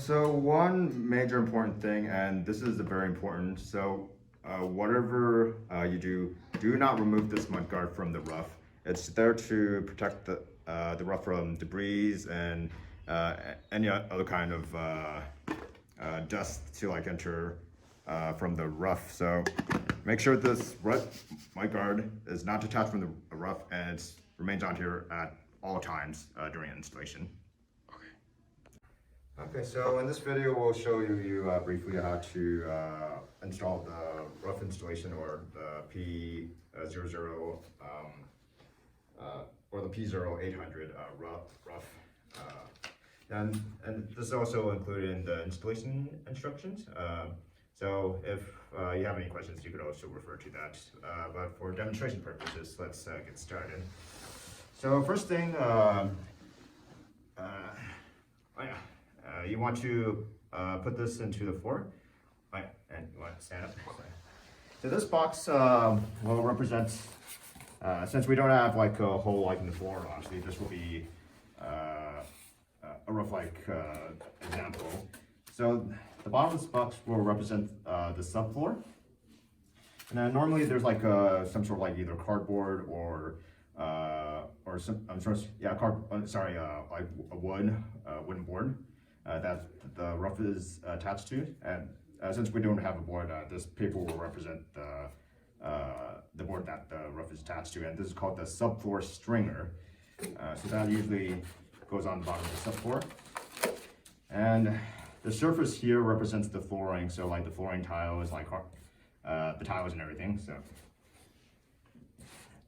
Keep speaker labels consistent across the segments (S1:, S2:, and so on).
S1: So one major important thing, and this is very important. So whatever you do not remove this mud guard from the rough. It's there to protect the rough from debris and any other kind of dust to like enter from the rough. So make sure this mud guard is not detached from the rough and it remains on here at all times during installation. Okay, so in this video we'll show you briefly how to install the rough installation or the P00 or the P0800 rough. And this is also included in the installation instructions. So if you have any questions, you could also refer to that. But for demonstration purposes, let's get started. So first thing, you want to put this into the floor, right? And you want to stand up. So this box will represent, since we don't have like a hole like in the floor, obviously this will be a rough like example. So the bottom of this box will represent the subfloor. And then normally there's like some sort of like either cardboard or some, like a wooden board that the rough is attached to. And since we don't have a board, this paper will represent the board that the rough is attached to, and this is called the subfloor stringer. So that usually goes on the bottom of the subfloor. And the surface here represents the flooring, so like the flooring tiles, like the tiles and everything. So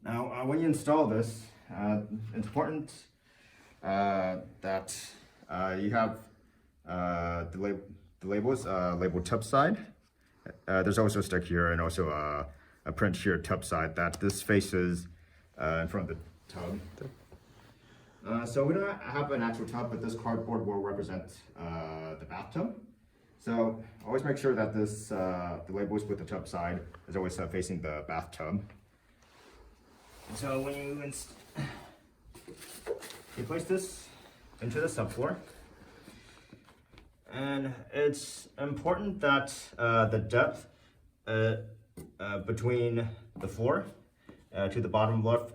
S1: now when you install this, it's important that you have the labels labeled tub side. There's also a stick here and also a print here tub side that this faces in front of the tub. So we don't have an actual tub, but this cardboard will represent the bathtub. So always make sure that this the labels with the tub side is always facing the bathtub. So when you place this into the subfloor, and it's important that the depth between the floor to the bottom left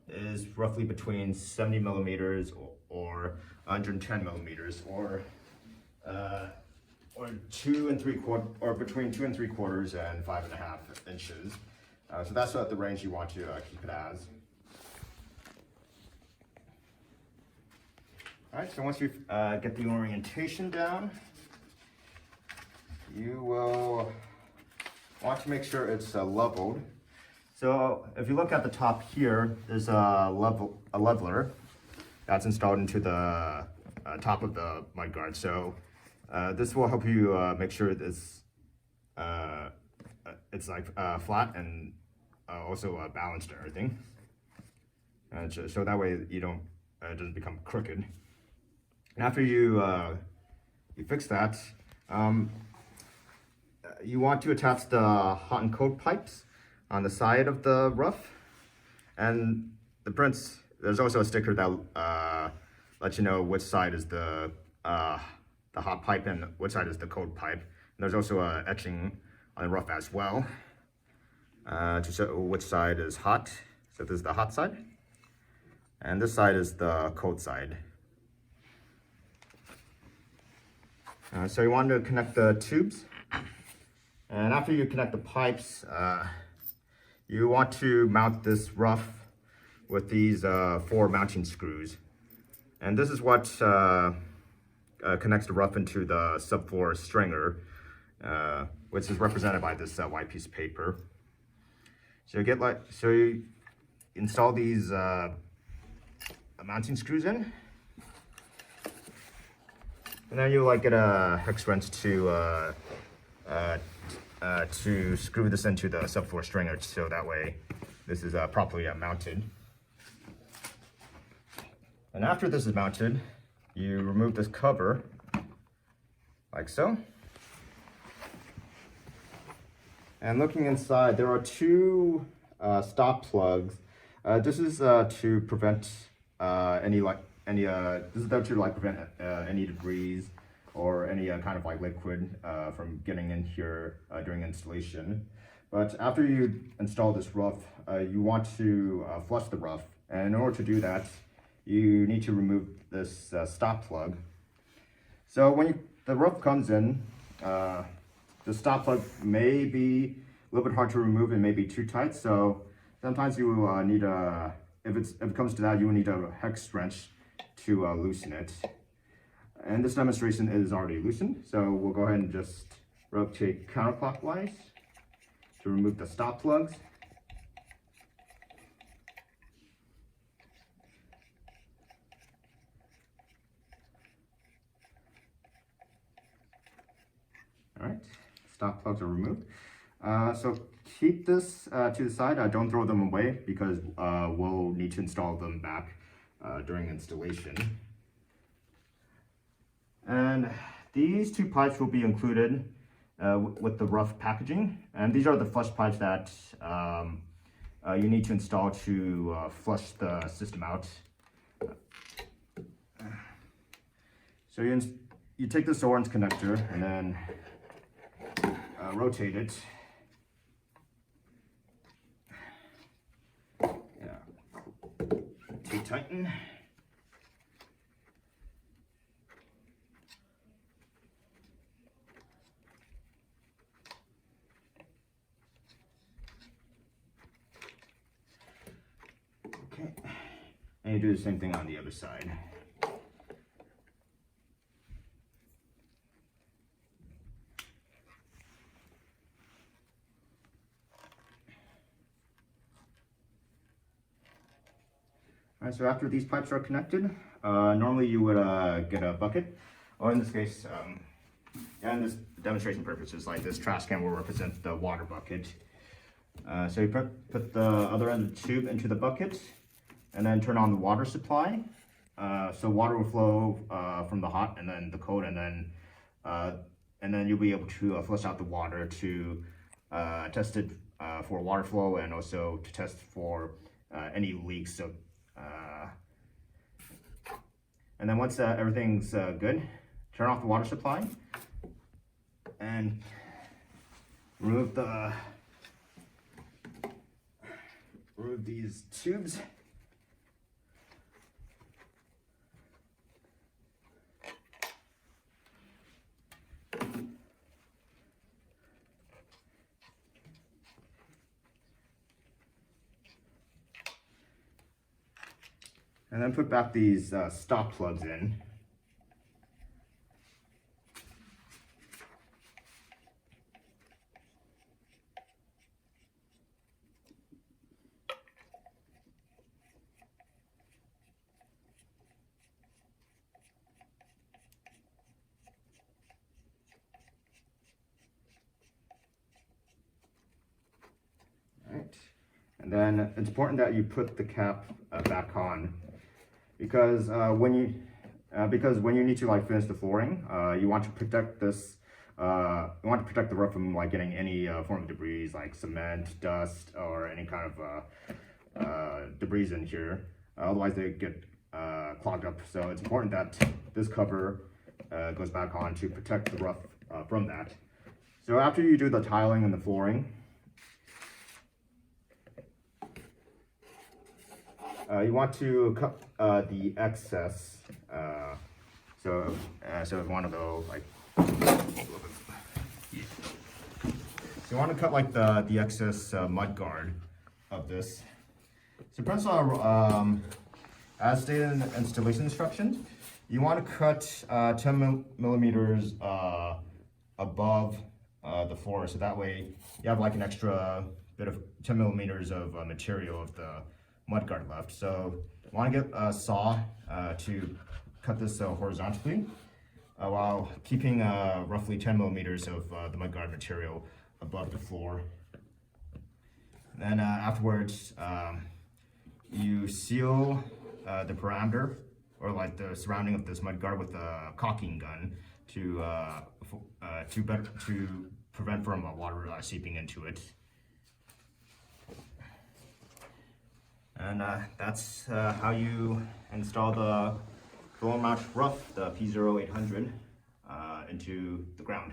S1: is roughly between 70 millimeters or 110 millimeters, or 2 3/4, or between 2 3/4 and 5.5 inches. So that's the range you want to keep it as. All right, so once you get the orientation down, you will want to make sure it's leveled. So if you look at the top here, there's a leveler that's installed into the top of the mud guard. So this will help you make sure it's like flat and also balanced and everything. So that way you don't it doesn't become crooked. And after you fix that, you want to attach the hot and cold pipes on the side of the rough, and the prints. There's also a sticker that lets you know which side is the hot pipe and which side is the cold pipe. And there's also a etching on the rough as well to show which side is hot. So this is the hot side, and this side is the cold side. So you want to connect the tubes, and after you connect the pipes, you want to mount this rough with these 4 mounting screws. And this is what connects the rough into the subfloor stringer, which is represented by this white piece of paper. So you install these mounting screws in, and then you get a hex wrench to screw this into the subfloor stringer, so that way this is properly mounted. And after this is mounted, you remove this cover like so. And looking inside, there are 2 stop plugs. This is to prevent any debris or any kind of like liquid from getting in here during installation. But after you install this roof, you want to flush the roof. And in order to do that, you need to remove this stop plug. So when the roof comes in, the stop plug may be a little bit hard to remove and may be too tight. So sometimes you need if it comes to that, you will need a hex wrench to loosen it. And this demonstration is already loosened, so we'll go ahead and just rotate counterclockwise to remove the stop plugs. All right, stop plugs are removed. So keep this to the side. Don't throw them away because we'll need to install them back during installation. And these two pipes will be included with the rough packaging. And these are the flush pipes that you need to install to flush the system out. So you take this orange connector and then rotate it. Tighten. Okay, and you do the same thing on the other side. Alright, so after these pipes are connected, normally you would get a bucket, or in this case, and this demonstration purposes, like this trash can will represent the water bucket. So you put the other end of the tube into the bucket, and then turn on the water supply. So water will flow from the hot and then the cold, and then you'll be able to flush out the water to test it for water flow and also to test for any leaks. So, and then once everything's good, turn off the water supply and remove these tubes. And then put back these stop plugs in. All right. And then it's important that you put the cap back on. Because when you need to like finish the flooring, you want to protect this. You want to protect the roof from like getting any form of debris like cement, dust, or any kind of debris in here. Otherwise, they get clogged up. So it's important that this cover goes back on to protect the roof from that. So after you do the tiling and the flooring, you want to cut the excess. So you want to go like. So you want to cut like the excess mud guard of this. So depends on as stated in the installation instructions, you want to cut 10 millimeters above the floor, so that way you have like an extra bit of 10 millimeters of material of the mudguard left. So you want to get a saw to cut this horizontally while keeping roughly 10 millimeters of the mudguard material above the floor. Then afterwards, you seal the parameter or like the surrounding of this mudguard with a caulking gun to prevent from water seeping into it. And that's how you install the floor mount roof, the P0800. into the ground.